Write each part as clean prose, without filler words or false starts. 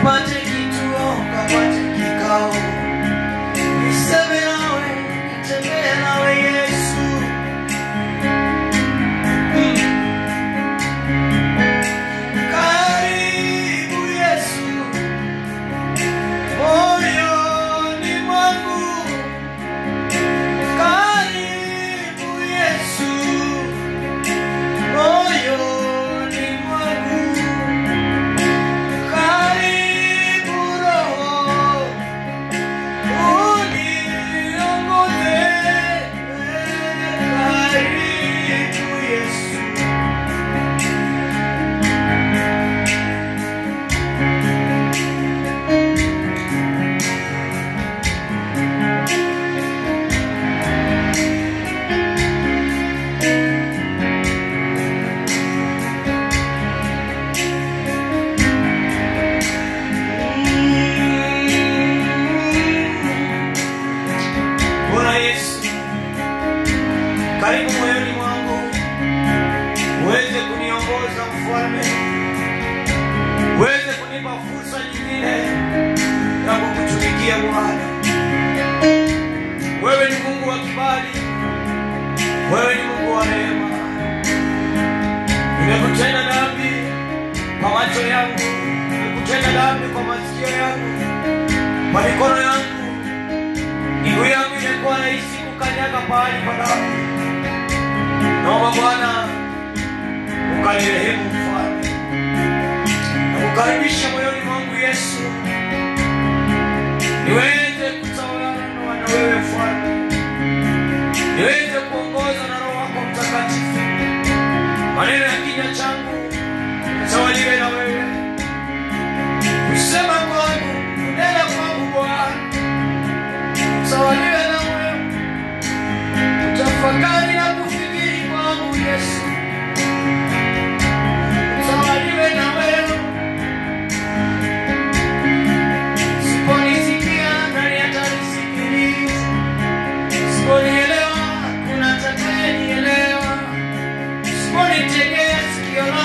kapate kituo, kapate kikao, niseme nawe, nitembee nawe Yesu. Karibu Yesu, moyoni mwangu. Karibu Yesu, moyoni mwangu. Karibu Roho, uniongoze. Karibu Yesu. Bwana Yesu, karibu moyoni mwangu, uweze kuniongoza Mfalme, uweze kunipa fursa nyingine ya kukutumikia Bwana. Wewe ni Mungu wa kibali, wewe ni Mungu wa neema. Nimekutenda dhambi kwa macho yangu, nimekutenda dhambi kwa masikio yangu, kwa mikono yangu. Miguu yangu imekuwa rahisi kukanyaga pahali pa dhambi. Naomba Bwana ukanirehemu Mfalme, na kukaribisha moyoni mwangu Yesu, niweze kutawala na wewe Mfalme, niweze kuongoza na Roho wako Mtakatifu. Maneno ya kinywa changu yatawaliwe na wewe, kusema kwangu, kunena kwangu Bwana tawaliwe na wewe, utafakari na kufikiri kwangu Yesu tawaliwe na wewe. Siponisikia nani atanisikiliza, siponielewa kuna atakayenielewa, siponitegea sikio langu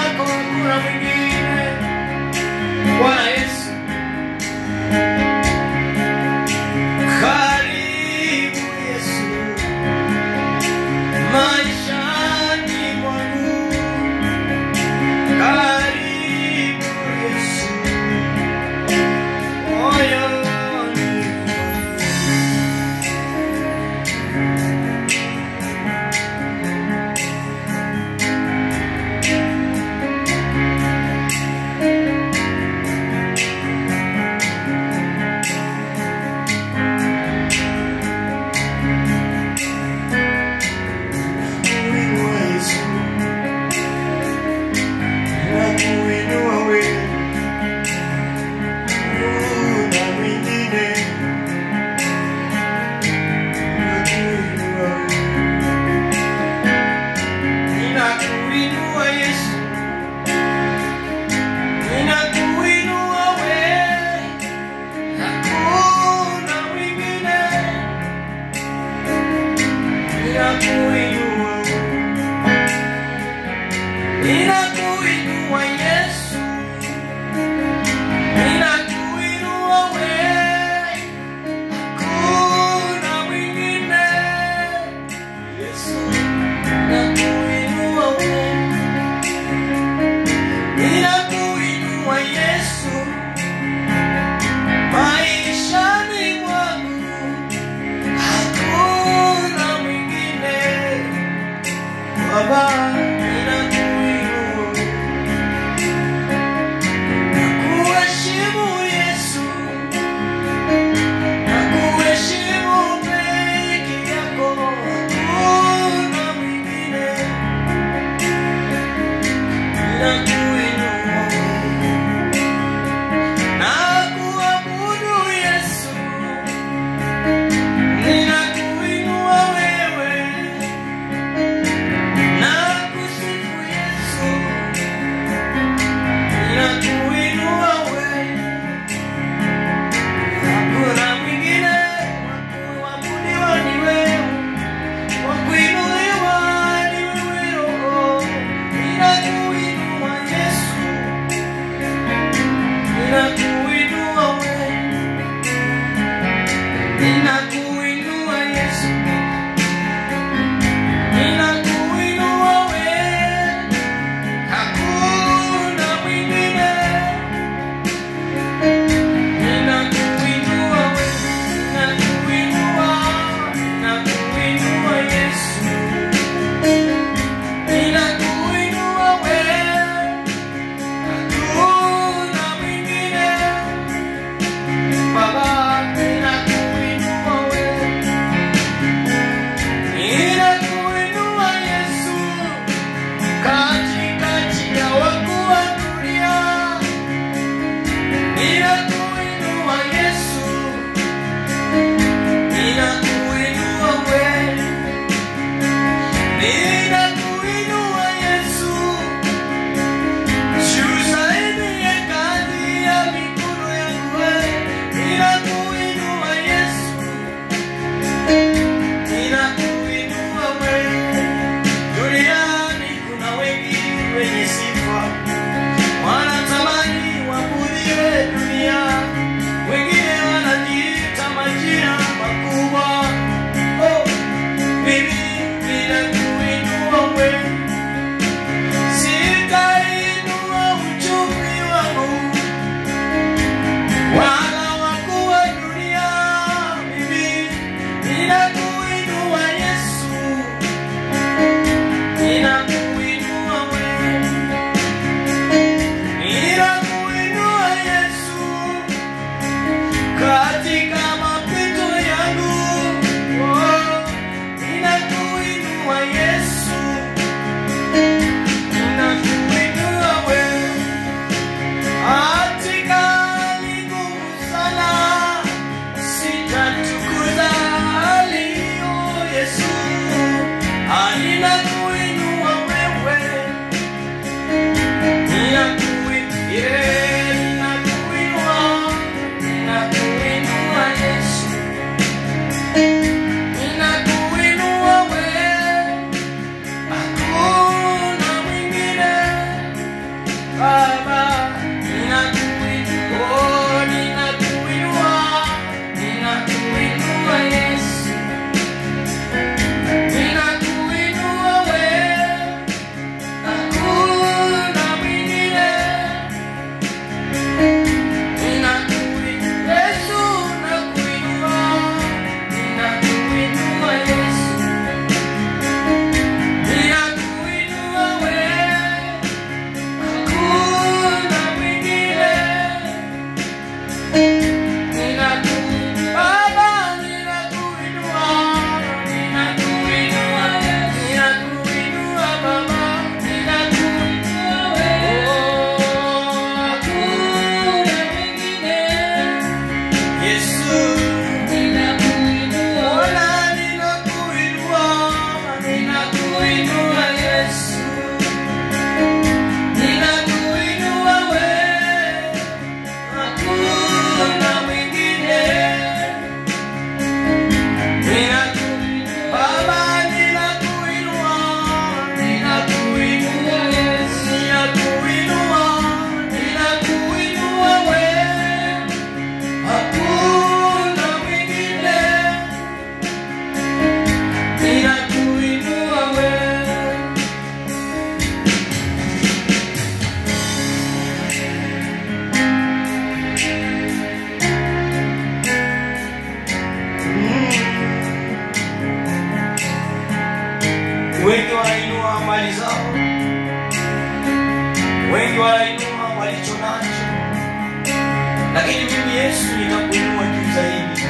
lakini mimi Yesu nitakuinua juu zaidi.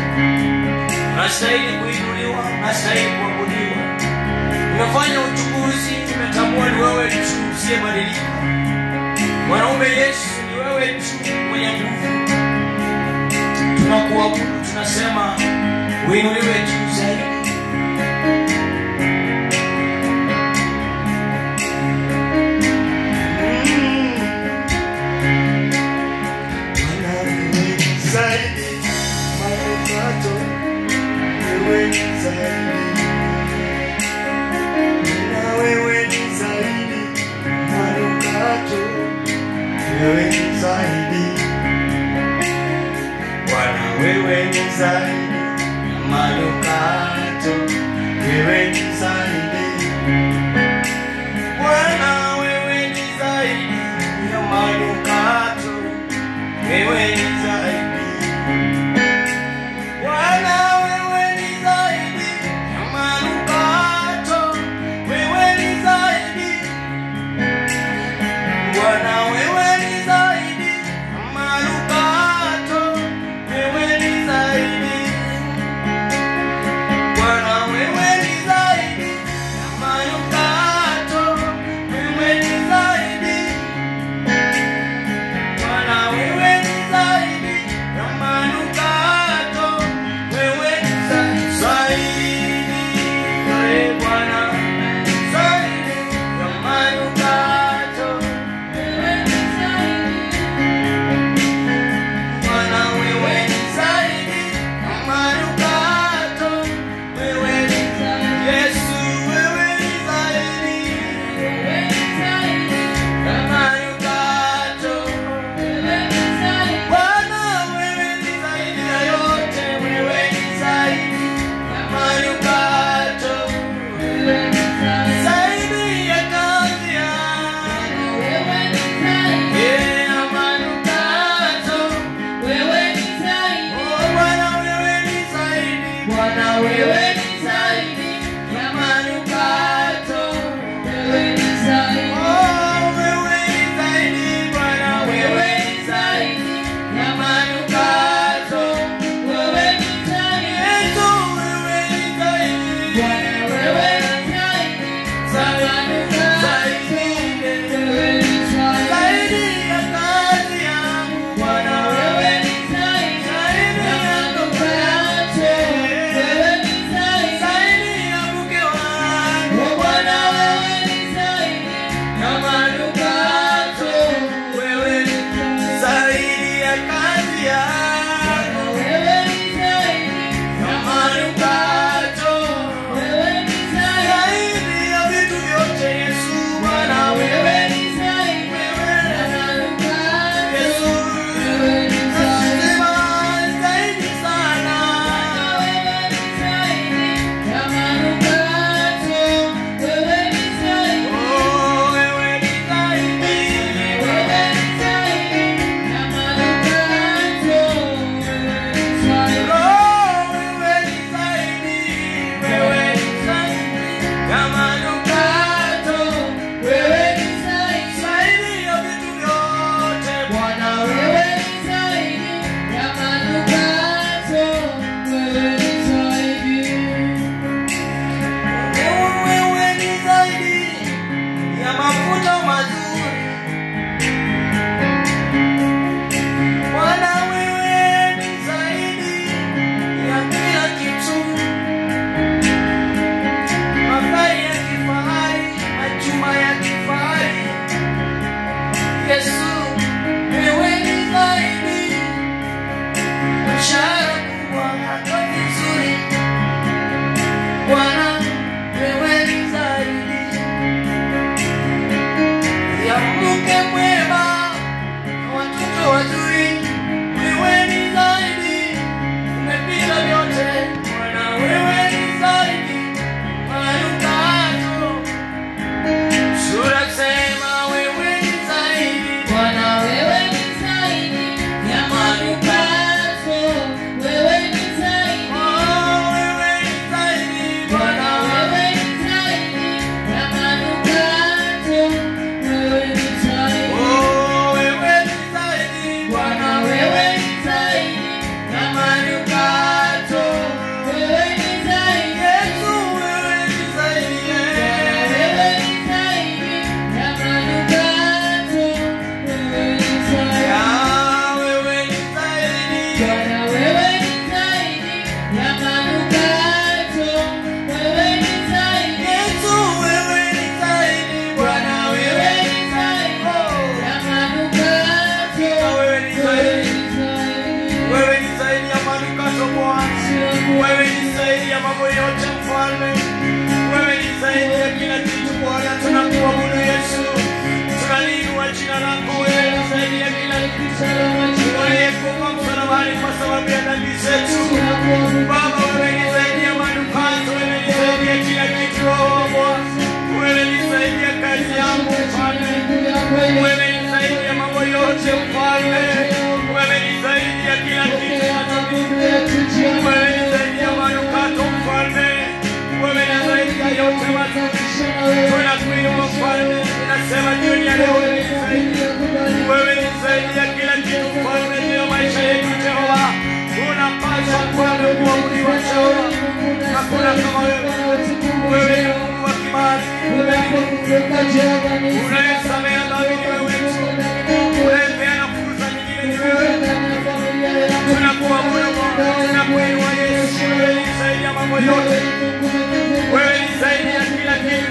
Unastahili kuinuliwa, unastahili kuabudiwa. Umefanya uchukuzi, umetambua ni wewe tu usiyebadilika. Mwanaume Yesu, ni wewe tu mwenye nguvu. Tunakuabudu, tunasema uinuliwe juu zaidi. Wewe ni zaidi manukato, wewe ni zaidi Bwana, wewe ni zaidi ya manukato, wewe ni zaidi Bwana, wewe ni zaidi ya manukato, wewe ni zaidi Bwana, wewe ni zaidi ya manukato, wewe ni zaidi Bwana, wewe ni zaidi ya manukato, wewe ni zaidi Bwana, wewe ni zaidi mambo yote mfalme. Wewe ni zaidi ya kila kitu Bwana, tunakuabudu Yesu. Tunaliinua jina lako, wewe ni zaidi ya kila kitu. Uliyekufa msalabani kwa sababu ya dhambi zetu. Baba, wewe ni zaidi ya manukato, wewe ni zaidi ya kila kitu Bwana. Wewe ni zaidi ya kazi yangu mfalme. Wewe ni zaidi ya mambo yote mfalme. Wewe ni zaidi ya kila kitu. Wewe ni zaidi ya manukato mfalme. Wewe ni zaidi ya yote watu. Tunakuinua mfalme. Tunasema jioni ya leo wewe ni zaidi. Wewe ni zaidi ya kila kitu mfalme. Ndio maisha yetu Jehova. Unapaswa mfalme kuabudiwa Jehova. Hakuna kama wewe. Wewe ni Mungu wa kibali. Unayesamehe dhambi ni wewe. Unayepeana fursa nyingine ni wewe. Tunakuabudu Mungu. Tunakuinua Yesu. Wewe ni zaidi ya mambo yote. Wewe ni zaidi ya kila kitu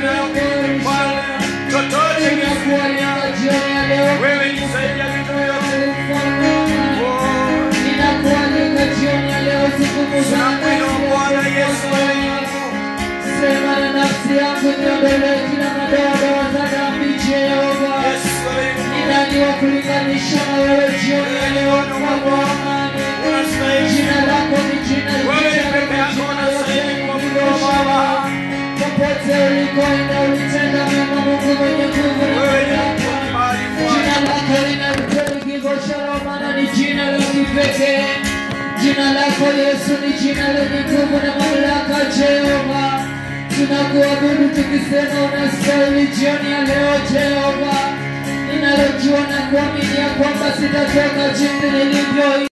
mfalme. Chochote kinakuania. Wewe ni zaidi ya vitu vyote. Ninakualika jioni ya leo siku Tunakuinua Bwana Yesu. Wewe ni Mungu. Sema na nafsi yangu niondolee kila madoa za dhambi Jehova. Yesu wewe ni Mungu. Ni nani wa kulinganisha na wewe jioni ya leo Mungu wa amani. Jina lako ni jina Baba. Popote ulikoenda ulitenda mema Mungu mwenye nguvu na mamlaka. Jina lako linalipeli kigoshara maana ni jina la kipekee. Jina lako Yesu ni jina lenye nguvu na mamlaka Jehova. Tunakuabudu tukisema unastahili jioni ya leo Jehova. Ninalojua na kuamini ya kwamba sitatoka jinsi nilivyo.